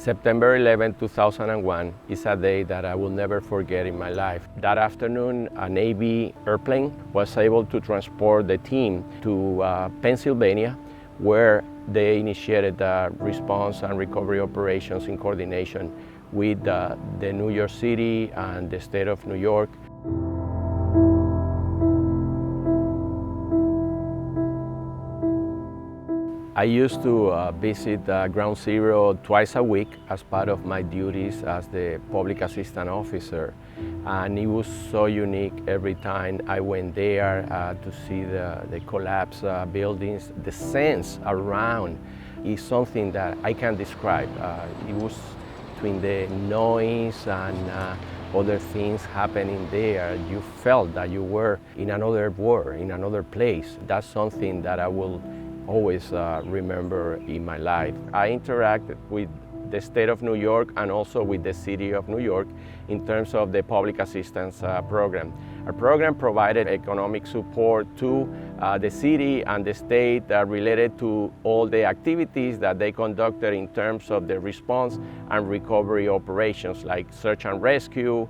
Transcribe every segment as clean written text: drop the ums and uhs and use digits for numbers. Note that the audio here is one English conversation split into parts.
September 11, 2001 is a day that I will never forget in my life. That afternoon, a Navy airplane was able to transport the team to Pennsylvania, where they initiated the response and recovery operations in coordination with the New York City and the state of New York. I used to visit Ground Zero twice a week as part of my duties as the public assistant officer. And it was so unique every time I went there to see the collapsed buildings. The sense around is something that I can't describe. It was between the noise and other things happening there. You felt that you were in another world, in another place. That's something that I will always remember in my life. I interacted with the state of New York and also with the city of New York in terms of the public assistance program. Our program provided economic support to the city and the state related to all the activities that they conducted in terms of the response and recovery operations like search and rescue,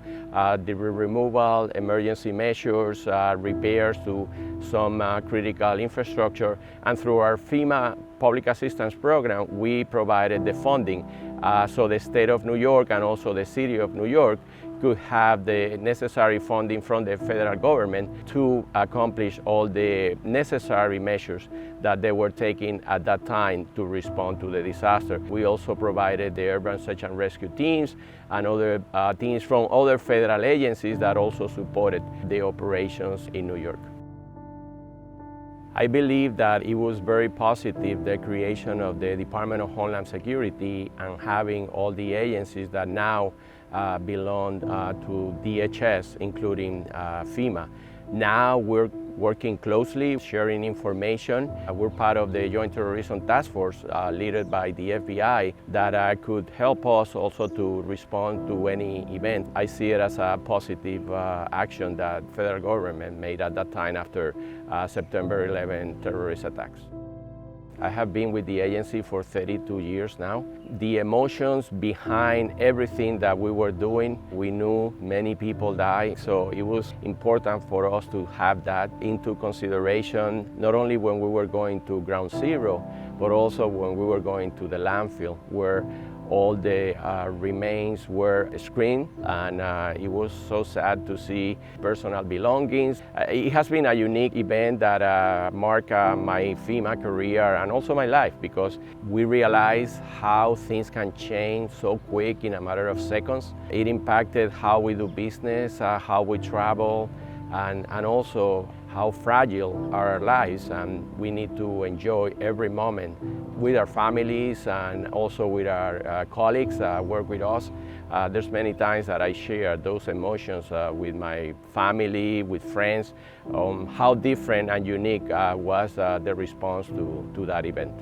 debris removal, emergency measures, repairs to some critical infrastructure. And through our FEMA public assistance program, we provided the funding so the state of New York and also the city of New York could have the necessary funding from the federal government to accomplish all the necessary measures that they were taking at that time to respond to the disaster. We also provided the urban search and rescue teams and other teams from other federal agencies that also supported the operations in New York. I believe that it was very positive, the creation of the Department of Homeland Security and having all the agencies that now belong to DHS, including FEMA. Now we're working closely, sharing information. We're part of the Joint Terrorism Task Force led by the FBI that could help us also to respond to any event. I see it as a positive action that federal government made at that time after September 11 terrorist attacks. I have been with the agency for 32 years now. The emotions behind everything that we were doing, we knew many people died, so it was important for us to have that into consideration, not only when we were going to Ground Zero, but also when we were going to the landfill, where all the remains were screened, and it was so sad to see personal belongings. It has been a unique event that marked my FEMA career and also my life, because we realized how things can change so quick in a matter of seconds. It impacted how we do business, how we travel, and also how fragile are our lives, and we need to enjoy every moment with our families and also with our colleagues that work with us. There's many times that I share those emotions with my family, with friends, how different and unique was the response to that event.